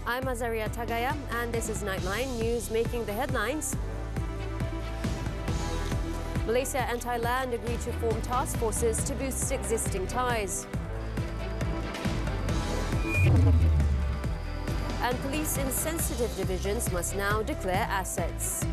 I'm Azaria Tagaya, and this is Nightline news making the headlines. Malaysia and Thailand agree to form task forces to boost existing ties. And police in sensitive divisions must now declare assets.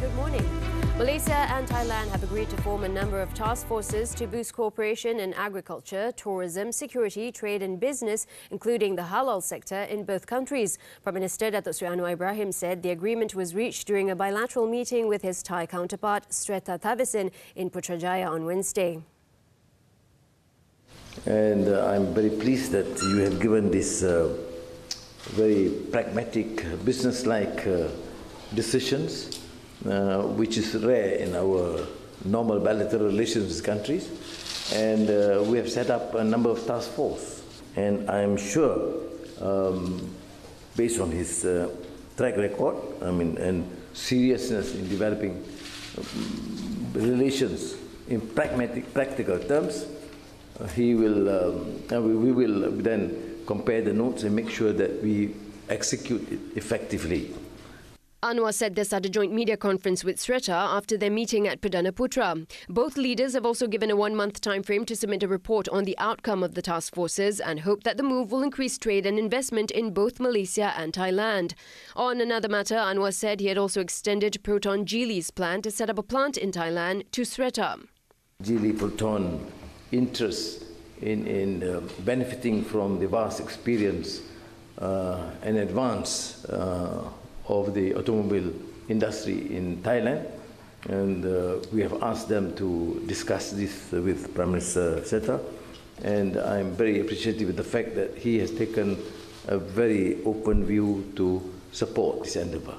Good morning. Malaysia and Thailand have agreed to form a number of task forces to boost cooperation in agriculture, tourism, security, trade and business, including the halal sector in both countries. Prime Minister Datuk Seri Anwar Ibrahim said the agreement was reached during a bilateral meeting with his Thai counterpart, Sreta Thavisin, in Putrajaya on Wednesday. And I'm very pleased that you have given this very pragmatic, business-like decisions, which is rare in our normal bilateral relations with countries. And we have set up a number of task forces. And I'm sure, based on his track record, and seriousness in developing relations in practical terms, we will then compare the notes and make sure that we execute it effectively. Anwar said this at a joint media conference with Sreta after their meeting at Perdana Putra. Both leaders have also given a one-month time frame to submit a report on the outcome of the task forces and hope that the move will increase trade and investment in both Malaysia and Thailand. On another matter, Anwar said he had also extended Proton Geely's plan to set up a plant in Thailand to Sreta. Geely Proton interest in benefiting from the vast experience and advance of the automobile industry in Thailand, and we have asked them to discuss this with Prime Minister Seta, and I'm very appreciative of the fact that he has taken a very open view to support this endeavour.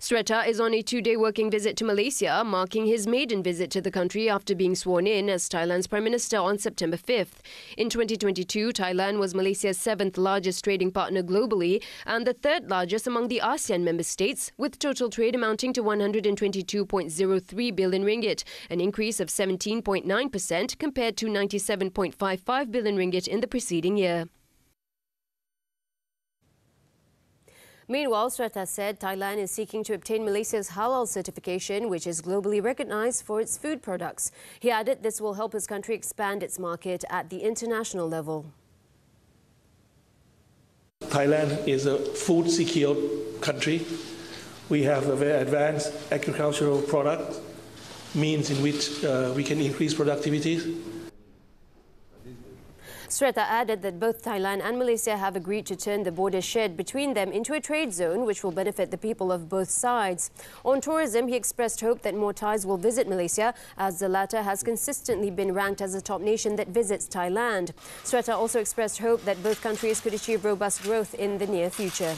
Sreta is on a two-day working visit to Malaysia, marking his maiden visit to the country after being sworn in as Thailand's Prime Minister on September 5th. In 2022, Thailand was Malaysia's 7th largest trading partner globally and the 3rd largest among the ASEAN member states, with total trade amounting to 122.03 billion ringgit, an increase of 17.9% compared to 97.55 billion ringgit in the preceding year. Meanwhile, Sreta said Thailand is seeking to obtain Malaysia's Halal certification, which is globally recognized for its food products. He added this will help his country expand its market at the international level. Thailand is a food-secure country. We have a very advanced agricultural product, means in which we can increase productivity. Sreta added that both Thailand and Malaysia have agreed to turn the border shed between them into a trade zone which will benefit the people of both sides. On tourism, he expressed hope that more Thais will visit Malaysia, as the latter has consistently been ranked as a top nation that visits Thailand. Sreta also expressed hope that both countries could achieve robust growth in the near future.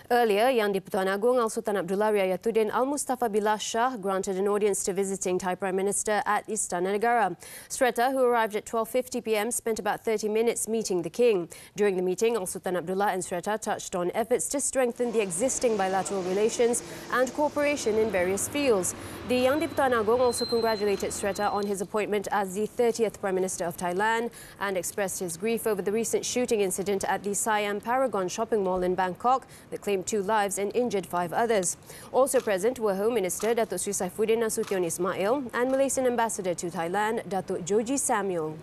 Earlier, Yang di-Pertuan Agong Al-Sultan Abdullah Riayatuddin Al-Mustafa Billah Shah granted an audience to visiting Thai Prime Minister at Istana Negara. Sreta, who arrived at 12:50 p.m, spent about 30 minutes meeting the King. During the meeting, Al-Sultan Abdullah and Sreta touched on efforts to strengthen the existing bilateral relations and cooperation in various fields. The Yang di-Pertuan Agong also congratulated Sreta on his appointment as the 30th Prime Minister of Thailand and expressed his grief over the recent shooting incident at the Siam Paragon shopping mall in Bangkok that claimed 2 lives and injured 5 others. Also present were Home Minister Datuk Sri Saifuddin Nasution Ismail and Malaysian Ambassador to Thailand, Datuk Joji Samuel.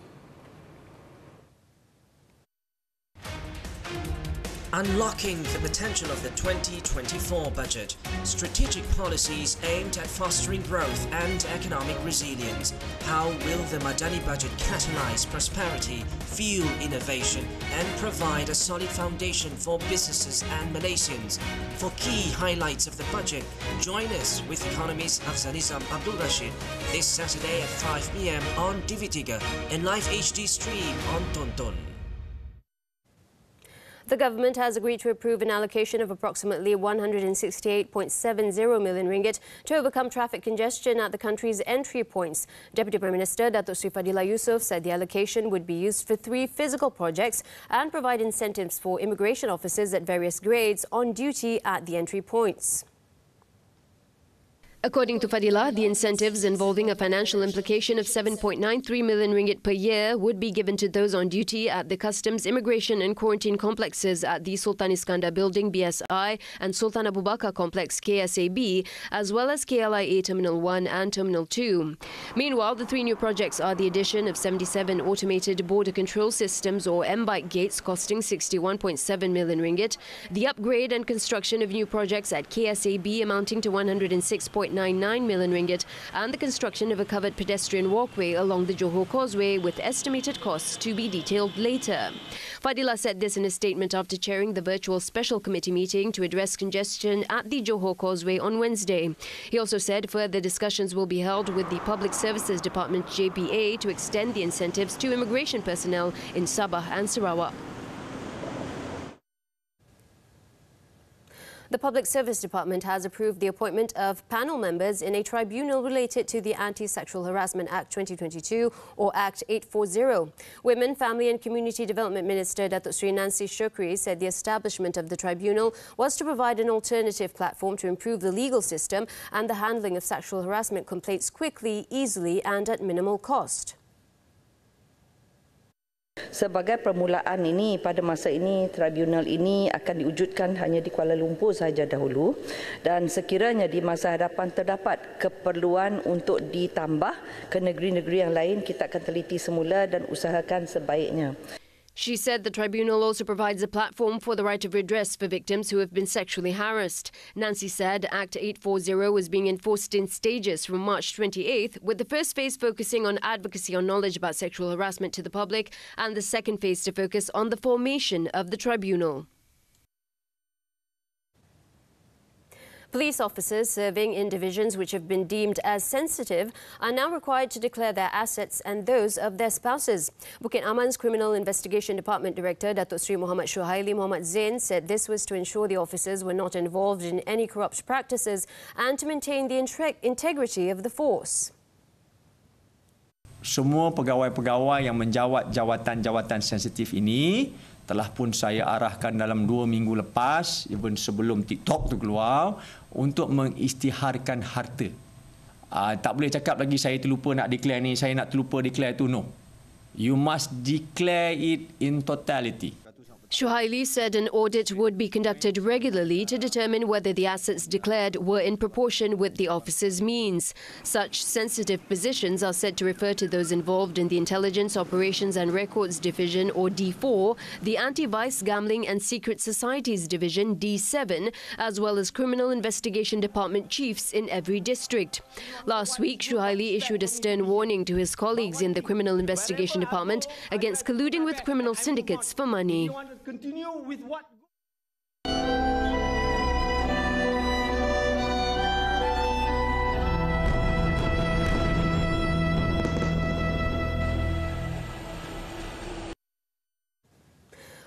Unlocking the potential of the 2024 budget. Strategic policies aimed at fostering growth and economic resilience. How will the Madani budget catalyse prosperity, fuel innovation and provide a solid foundation for businesses and Malaysians? For key highlights of the budget, join us with economist Afzalizam Abdul Rashid this Saturday at 5 p.m. on TV3 and live HD stream on Tonton. The government has agreed to approve an allocation of approximately 168.70 million ringgit to overcome traffic congestion at the country's entry points. Deputy Prime Minister Datuk Sri Fadilah Yusof said the allocation would be used for 3 physical projects and provide incentives for immigration officers at various grades on duty at the entry points. According to Fadila, the incentives involving a financial implication of 7.93 million ringgit per year would be given to those on duty at the Customs, Immigration and Quarantine complexes at the Sultan Iskandar Building BSI and Sultan Abu Bakar Complex KSAB, as well as KLIA Terminal 1 and Terminal 2. Meanwhile, the three new projects are the addition of 77 automated border control systems or M-bike gates costing 61.7 million ringgit, the upgrade and construction of new projects at KSAB amounting to 106.99 million ringgit, and the construction of a covered pedestrian walkway along the Johor Causeway with estimated costs to be detailed later. Fadila said this in a statement after chairing the virtual special committee meeting to address congestion at the Johor Causeway on Wednesday. He also said further discussions will be held with the Public Services Department JPA to extend the incentives to immigration personnel in Sabah and Sarawak. The Public Service Department has approved the appointment of panel members in a tribunal related to the Antisexual Harassment Act 2022 or Act 840. Women, Family and Community Development Minister Datuk Sri Nancy Shukri said the establishment of the tribunal was to provide an alternative platform to improve the legal system and the handling of sexual harassment complaints quickly, easily and at minimal cost. Sebagai permulaan ini, pada masa ini, tribunal ini akan diwujudkan hanya di Kuala Lumpur sahaja dahulu, dan sekiranya di masa hadapan terdapat keperluan untuk ditambah ke negeri-negeri yang lain, kita akan teliti semula dan usahakan sebaiknya. She said the tribunal also provides a platform for the right of redress for victims who have been sexually harassed. Nancy said Act 840 was being enforced in stages from March 28th, with the first phase focusing on advocacy on knowledge about sexual harassment to the public and the second phase to focus on the formation of the tribunal. Police officers serving in divisions which have been deemed as sensitive are now required to declare their assets and those of their spouses. Bukit Aman's Criminal Investigation Department Director Datuk Sri Muhammad Shuhaili Muhammad Zain said this was to ensure the officers were not involved in any corrupt practices and to maintain the integrity of the force. Semua pegawai-pegawai yang menjawat jawatan-jawatan sensitif ini telah pun saya arahkan dalam 2 minggu lepas, even sebelum TikTok tu keluar, untuk mengisytiharkan harta. Tak boleh cakap lagi saya terlupa nak declare ni, saya nak terlupa declare tu, no. You must declare it in totality. Shuhaili said an audit would be conducted regularly to determine whether the assets declared were in proportion with the officer's means. Such sensitive positions are said to refer to those involved in the Intelligence, Operations and Records Division or D4, the Anti-Vice Gambling and Secret Societies Division D7, as well as Criminal Investigation Department chiefs in every district. Last week, Shuhaili issued a stern warning to his colleagues in the Criminal Investigation Department against colluding with criminal syndicates for money. Continue with what?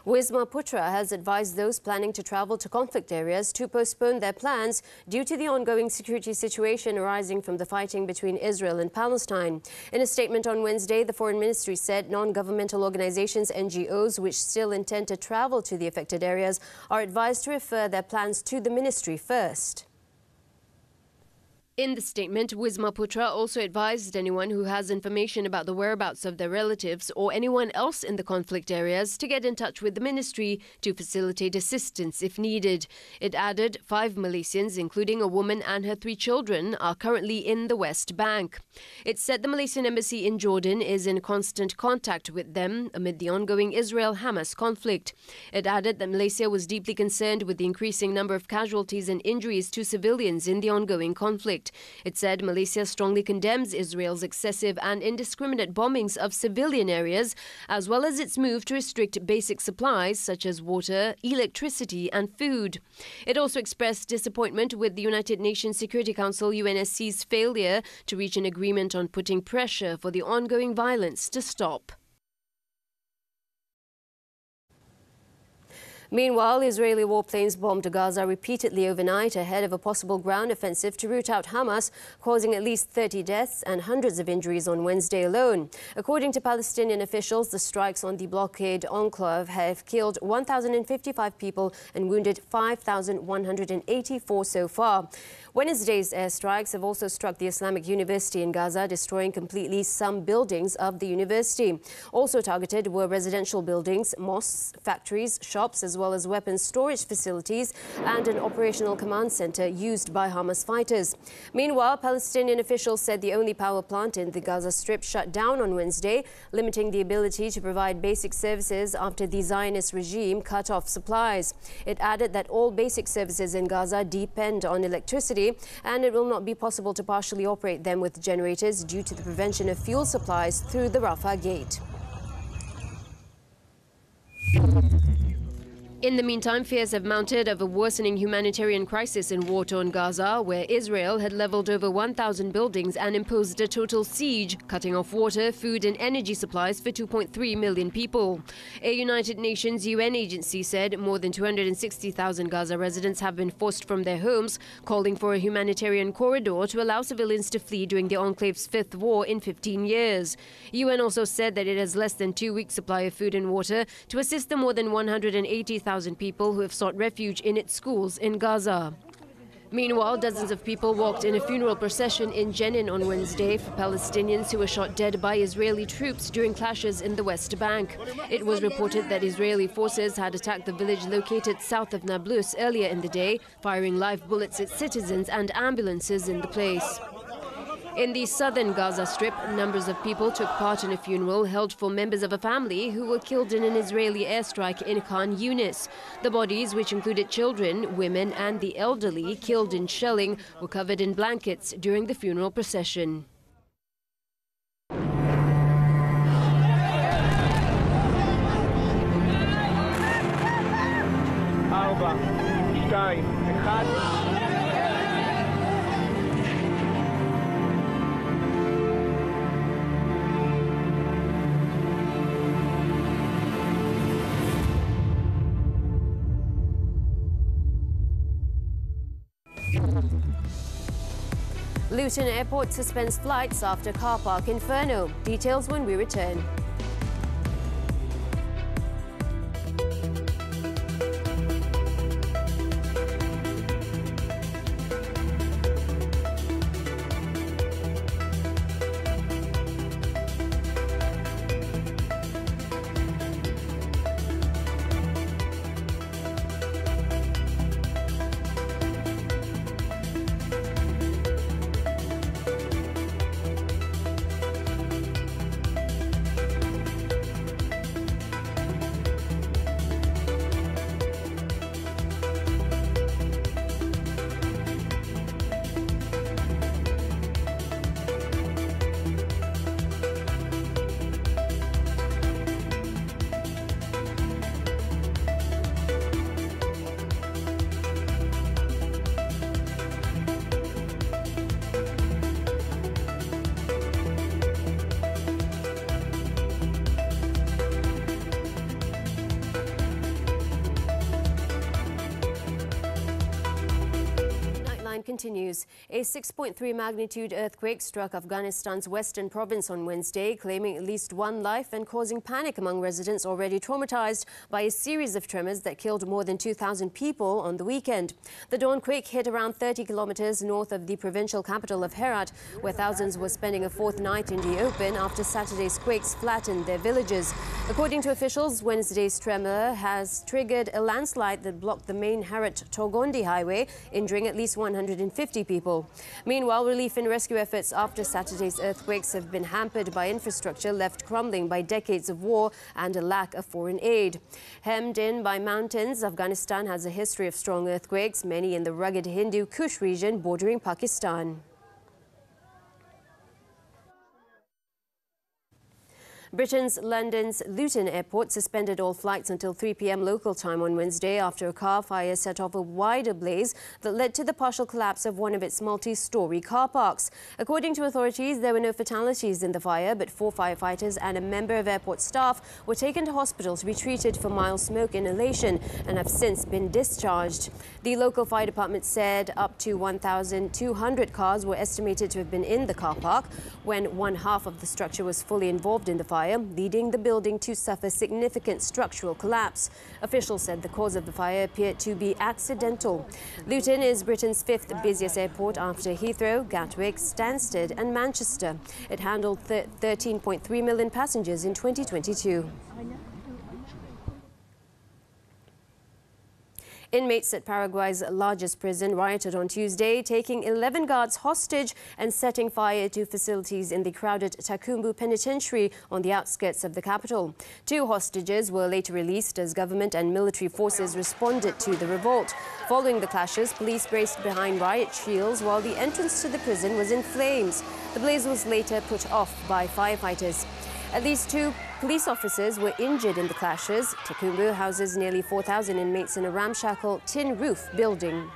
Wisma Putra has advised those planning to travel to conflict areas to postpone their plans due to the ongoing security situation arising from the fighting between Israel and Palestine. In a statement on Wednesday, the Foreign Ministry said non-governmental organizations, NGOs, which still intend to travel to the affected areas are advised to refer their plans to the ministry first. In the statement, Wisma Putra also advised anyone who has information about the whereabouts of their relatives or anyone else in the conflict areas to get in touch with the ministry to facilitate assistance if needed. It added 5 Malaysians, including a woman and her 3 children, are currently in the West Bank. It said the Malaysian embassy in Jordan is in constant contact with them amid the ongoing Israel-Hamas conflict. It added that Malaysia was deeply concerned with the increasing number of casualties and injuries to civilians in the ongoing conflict. It said Malaysia strongly condemns Israel's excessive and indiscriminate bombings of civilian areas, as well as its move to restrict basic supplies such as water, electricity and food. It also expressed disappointment with the United Nations Security Council UNSC's failure to reach an agreement on putting pressure for the ongoing violence to stop. Meanwhile, Israeli warplanes bombed Gaza repeatedly overnight ahead of a possible ground offensive to root out Hamas, causing at least 30 deaths and hundreds of injuries on Wednesday alone. According to Palestinian officials, the strikes on the blockade enclave have killed 1,055 people and wounded 5,184 so far. Wednesday's airstrikes have also struck the Islamic University in Gaza, destroying completely some buildings of the university. Also targeted were residential buildings, mosques, factories, shops, as well as weapons storage facilities and an operational command center used by Hamas fighters. Meanwhile, Palestinian officials said the only power plant in the Gaza Strip shut down on Wednesday, limiting the ability to provide basic services after the Zionist regime cut off supplies. It added that all basic services in Gaza depend on electricity, and it will not be possible to partially operate them with generators due to the prevention of fuel supplies through the Rafah gate. In the meantime, fears have mounted of a worsening humanitarian crisis in war-torn Gaza, where Israel had leveled over 1,000 buildings and imposed a total siege, cutting off water, food and energy supplies for 2.3 million people. A United Nations UN agency said more than 260,000 Gaza residents have been forced from their homes, calling for a humanitarian corridor to allow civilians to flee during the enclave's fifth war in 15 years. UN also said that it has less than 2 weeks' supply of food and water to assist the more than 180,000 people who have sought refuge in its schools in Gaza. Meanwhile, dozens of people walked in a funeral procession in Jenin on Wednesday for Palestinians who were shot dead by Israeli troops during clashes in the West Bank. It was reported that Israeli forces had attacked the village located south of Nablus earlier in the day, firing live bullets at citizens and ambulances in the place. In the southern Gaza Strip, numbers of people took part in a funeral held for members of a family who were killed in an Israeli airstrike in Khan Yunis. The bodies, which included children, women and the elderly killed in shelling, were covered in blankets during the funeral procession. Luton Airport suspends flights after car park inferno. Details when we return. Continues. A 6.3 magnitude earthquake struck Afghanistan's western province on Wednesday, claiming at least one life and causing panic among residents already traumatized by a series of tremors that killed more than 2,000 people on the weekend. The dawn quake hit around 30 kilometers north of the provincial capital of Herat, where thousands were spending a fourth night in the open after Saturday's quakes flattened their villages. According to officials, Wednesday's tremor has triggered a landslide that blocked the main Herat-Togondi highway, injuring at least 150 people. Meanwhile, relief and rescue efforts after Saturday's earthquakes have been hampered by infrastructure left crumbling by decades of war and a lack of foreign aid. Hemmed in by mountains, Afghanistan has a history of strong earthquakes, many in the rugged Hindu Kush region bordering Pakistan. Britain's London's Luton Airport suspended all flights until 3 p.m. local time on Wednesday after a car fire set off a wider blaze that led to the partial collapse of one of its multi-storey car parks. According to authorities, there were no fatalities in the fire, but 4 firefighters and a member of airport staff were taken to hospital to be treated for mild smoke inhalation and have since been discharged. The local fire department said up to 1,200 cars were estimated to have been in the car park when one half of the structure was fully involved in the fire, leading the building to suffer significant structural collapse. Officials said the cause of the fire appeared to be accidental. Luton is Britain's 5th busiest airport after Heathrow, Gatwick, Stansted and Manchester. It handled 13.3 million passengers in 2022. Inmates at Paraguay's largest prison rioted on Tuesday, taking 11 guards hostage and setting fire to facilities in the crowded Tacumbu penitentiary on the outskirts of the capital. 2 hostages were later released as government and military forces responded to the revolt. Following the clashes, police braced behind riot shields while the entrance to the prison was in flames. The blaze was later put off by firefighters. At least 2 police officers were injured in the clashes. Tacumbu houses nearly 4,000 inmates in a ramshackle tin roof building.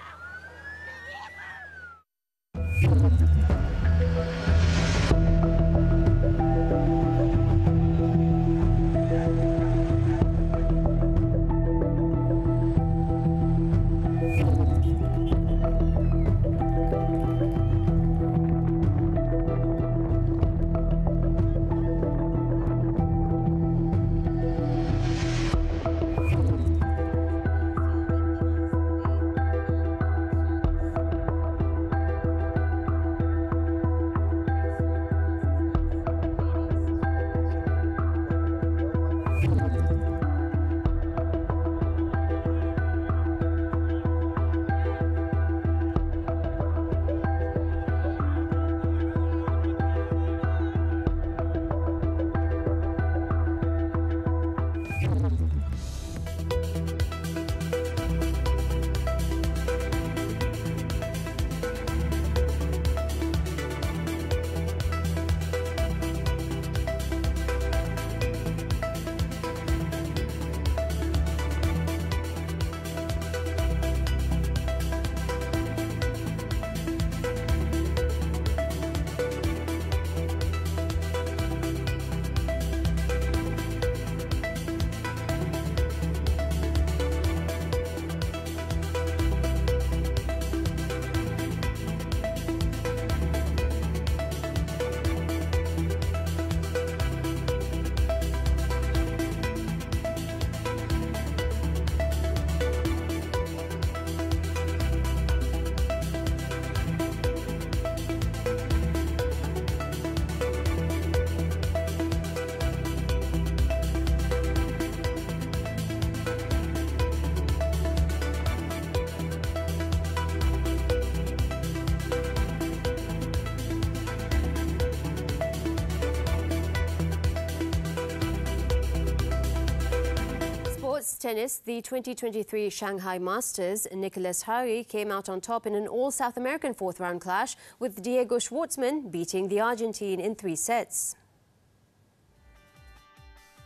Tennis, the 2023 Shanghai Masters, Nicholas Hari came out on top in an all-South American fourth-round clash with Diego Schwartzman beating the Argentine in 3 sets.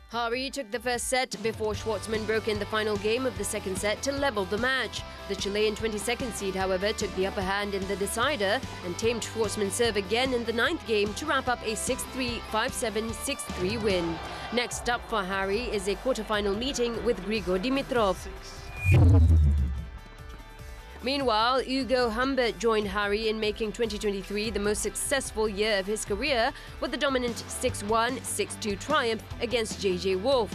Hari took the first set before Schwartzman broke in the final game of the second set to level the match. The Chilean 22nd seed, however, took the upper hand in the decider and tamed Schwartzman's serve again in the 9th game to wrap up a 6-3, 5-7, 6-3 win. Next up for Hari is a quarter-final meeting with Grigor Dimitrov. Meanwhile, Ugo Humbert joined Hari in making 2023 the most successful year of his career with a dominant 6-1, 6-2 triumph against JJ Wolf.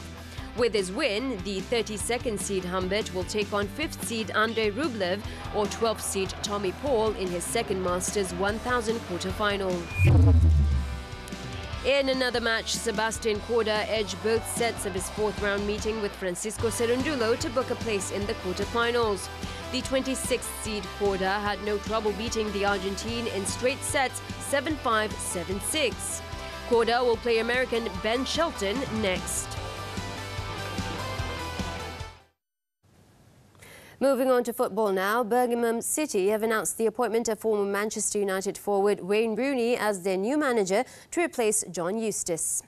With his win, the 32nd seed Humbert will take on 5th seed Andrei Rublev or 12th seed Tommy Paul in his second Masters 1000 quarter-final. In another match, Sebastian Korda edged both sets of his fourth-round meeting with Francisco Cerundulo to book a place in the quarter-finals. The 26th seed Korda had no trouble beating the Argentine in straight sets 7-5, 7-6. Korda will play American Ben Shelton next. Moving on to football now, Birmingham City have announced the appointment of former Manchester United forward Wayne Rooney as their new manager to replace John Eustace.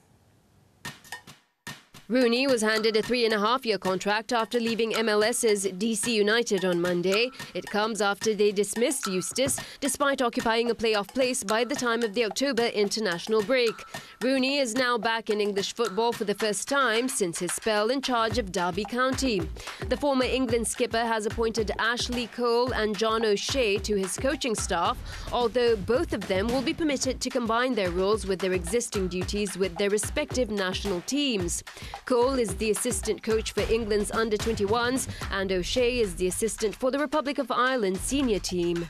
Rooney was handed a 3.5-year contract after leaving MLS's DC United on Monday. It comes after they dismissed Eustace despite occupying a playoff place by the time of the October international break. Rooney is now back in English football for the first time since his spell in charge of Derby County. The former England skipper has appointed Ashley Cole and John O'Shea to his coaching staff, although both of them will be permitted to combine their roles with their existing duties with their respective national teams. Cole is the assistant coach for England's under-21s and O'Shea is the assistant for the Republic of Ireland senior team.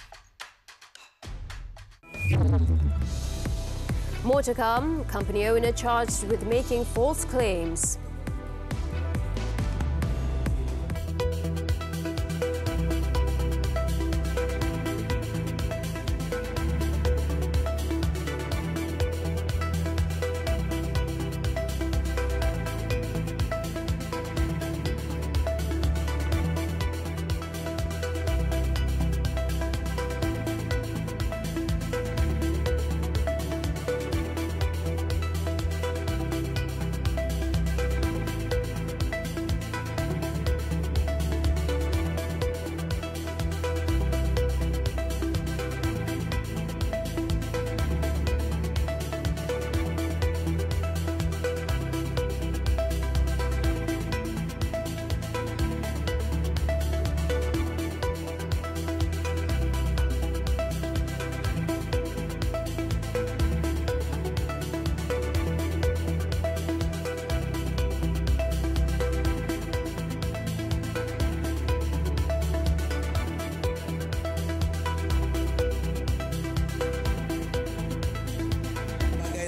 More to come. Company owner charged with making false claims.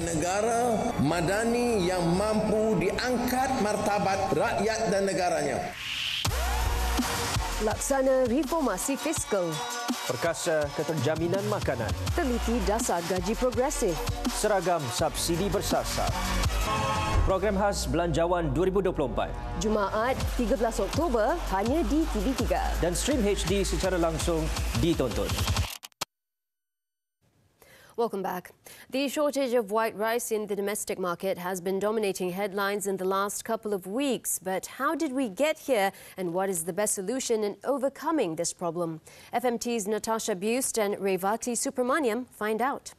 Negara madani yang mampu diangkat martabat rakyat dan negaranya. Laksana reformasi fiskal. Perkasa keterjaminan makanan. Teliti dasar gaji progresif. Seragam subsidi bersasar. Program khas Belanjawan 2024. Jumaat 13 Oktober hanya di TV3. Dan stream HD secara langsung ditonton. Welcome back. The shortage of white rice in the domestic market has been dominating headlines in the last couple of weeks. But how did we get here and what is the best solution in overcoming this problem? FMT's Natasha Bust and Revati Subramaniam find out.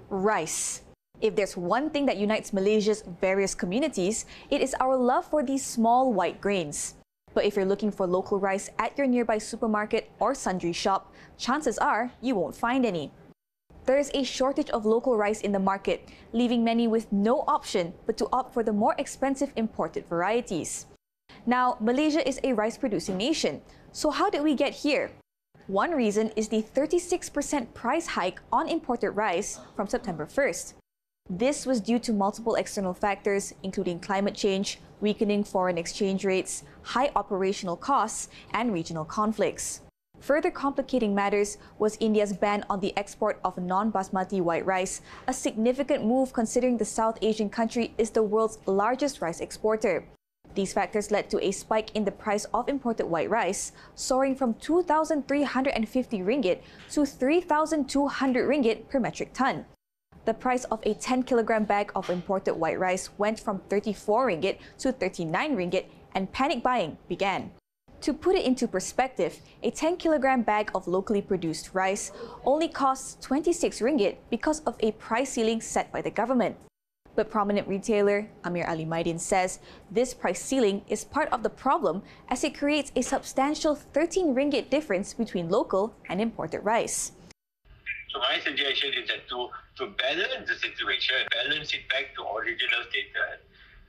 Rice. If there's one thing that unites Malaysia's various communities, it is our love for these small white grains. But if you're looking for local rice at your nearby supermarket or sundry shop, chances are you won't find any. There is a shortage of local rice in the market, leaving many with no option but to opt for the more expensive imported varieties. Now, Malaysia is a rice-producing nation, so how did we get here? One reason is the 36% price hike on imported rice from September 1st. This was due to multiple external factors, including climate change, weakening foreign exchange rates, high operational costs, and regional conflicts. Further complicating matters was India's ban on the export of non-basmati white rice, a significant move considering the South Asian country is the world's largest rice exporter. These factors led to a spike in the price of imported white rice, soaring from 2,350 ringgit to 3,200 ringgit per metric ton. The price of a 10-kilogram bag of imported white rice went from 34 ringgit to 39 ringgit and panic buying began. To put it into perspective, a 10-kilogram bag of locally produced rice only costs 26 ringgit because of a price ceiling set by the government. But prominent retailer Amir Ali Maidin says this price ceiling is part of the problem as it creates a substantial 13 ringgit difference between local and imported rice. So my suggestion is that to balance the situation, balance it back to original status,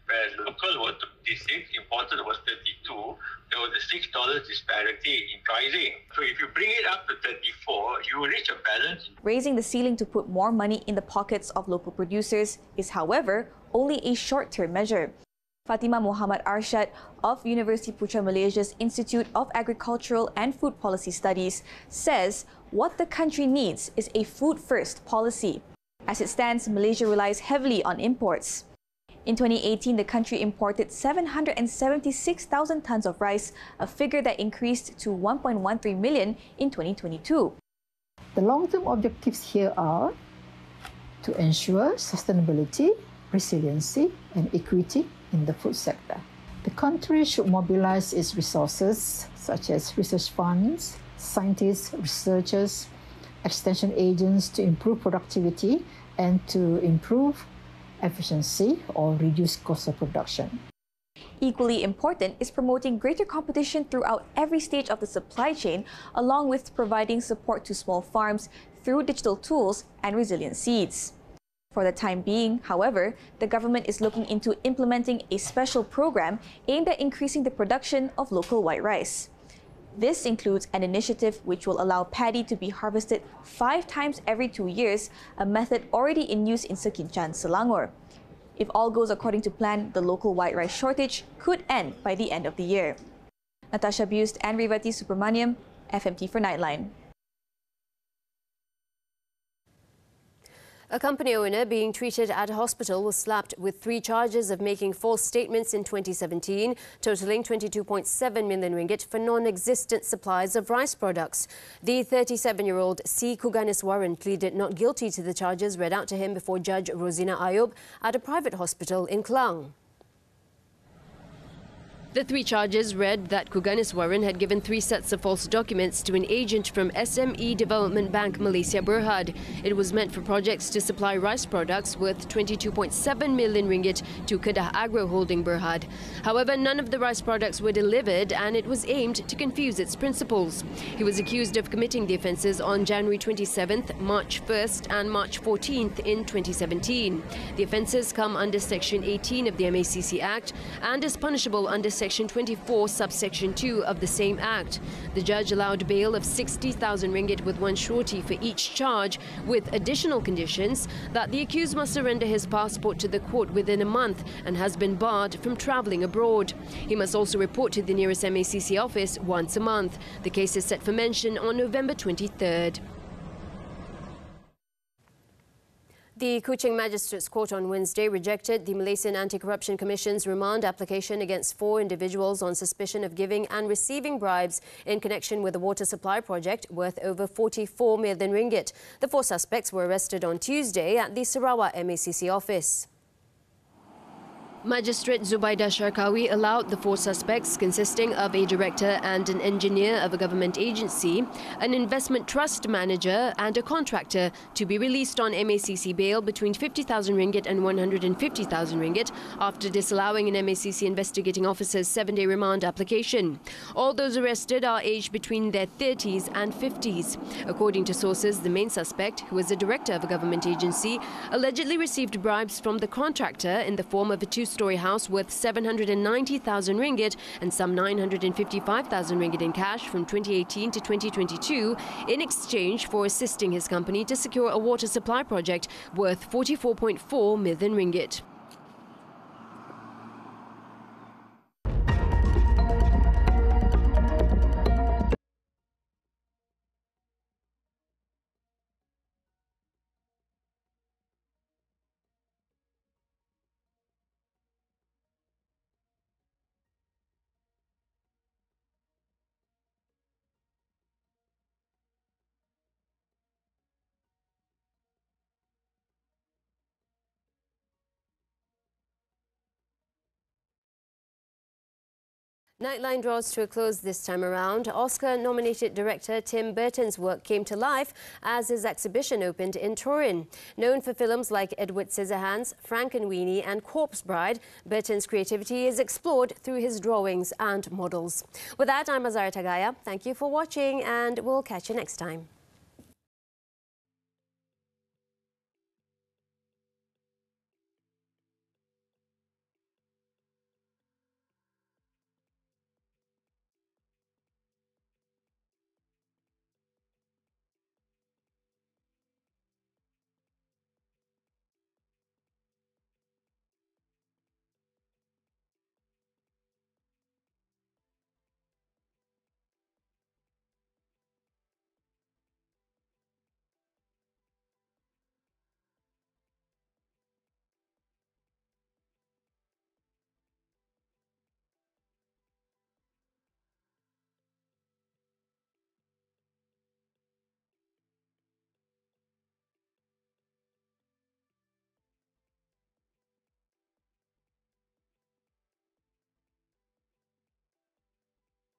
whereas local was 26, imported was 32, there was a $6 disparity in pricing. So if you bring it up to 34, you will reach a balance. Raising the ceiling to put more money in the pockets of local producers is, however, only a short-term measure. Fatima Muhammad Arshad of University Putra Malaysia's Institute of Agricultural and Food Policy Studies says what the country needs is a food-first policy. As it stands, Malaysia relies heavily on imports. In 2018, the country imported 776,000 tons of rice, a figure that increased to 1.13 million in 2022. The long-term objectives here are to ensure sustainability, resiliency and equity in the food sector. The country should mobilize its resources, such as research funds, scientists, researchers, extension agents, to improve productivity and to improve efficiency or reduce cost of production. Equally important is promoting greater competition throughout every stage of the supply chain, along with providing support to small farms through digital tools and resilient seeds. For the time being, however, the government is looking into implementing a special program aimed at increasing the production of local white rice. This includes an initiative which will allow paddy to be harvested 5 times every 2 years, a method already in use in Sekinchan, Selangor. If all goes according to plan, the local white rice shortage could end by the end of the year. Natasha Bust and Rivati Subramaniam, FMT for Nightline. A company owner being treated at a hospital was slapped with 3 charges of making false statements in 2017, totaling 22.7 million ringgit for non-existent supplies of rice products. The 37-year-old C. Kuganiswaran pleaded not guilty to the charges read out to him before Judge Rosina Ayub at a private hospital in Klang. The 3 charges read that Kuganiswaran had given 3 sets of false documents to an agent from SME Development Bank Malaysia Berhad. It was meant for projects to supply rice products worth 22.7 million ringgit to Kedah Agro Holding Berhad. However, none of the rice products were delivered and it was aimed to confuse its principals. He was accused of committing the offences on January 27th, March 1st and March 14th in 2017. The offences come under Section 18 of the MACC Act and is punishable under Section 24, subsection 2 of the same Act. The judge allowed bail of 60,000 ringgit with 1 surety for each charge, with additional conditions that the accused must surrender his passport to the court within a month and has been barred from travelling abroad. He must also report to the nearest MACC office once a month. The case is set for mention on November 23rd. The Kuching Magistrates Court on Wednesday rejected the Malaysian Anti-Corruption Commission's remand application against 4 individuals on suspicion of giving and receiving bribes in connection with a water supply project worth over 44 million ringgit. The 4 suspects were arrested on Tuesday at the Sarawak MACC office. Magistrate Zubaidah Sharkawi allowed the 4 suspects, consisting of a director and an engineer of a government agency, an investment trust manager and a contractor, to be released on MACC bail between 50,000 ringgit and 150,000 ringgit after disallowing an MACC investigating officer's 7-day remand application. All those arrested are aged between their 30s and 50s. According to sources, the main suspect, who is a director of a government agency, allegedly received bribes from the contractor in the form of a 2-story house worth 790,000 ringgit and some 955,000 ringgit in cash from 2018 to 2022 in exchange for assisting his company to secure a water supply project worth 44.4 million ringgit. Nightline draws to a close this time around. Oscar-nominated director Tim Burton's work came to life as his exhibition opened in Turin. Known for films like Edward Scissorhands, Frankenweenie and Corpse Bride, Burton's creativity is explored through his drawings and models. With that, I'm Azaria Tagaya. Thank you for watching and we'll catch you next time.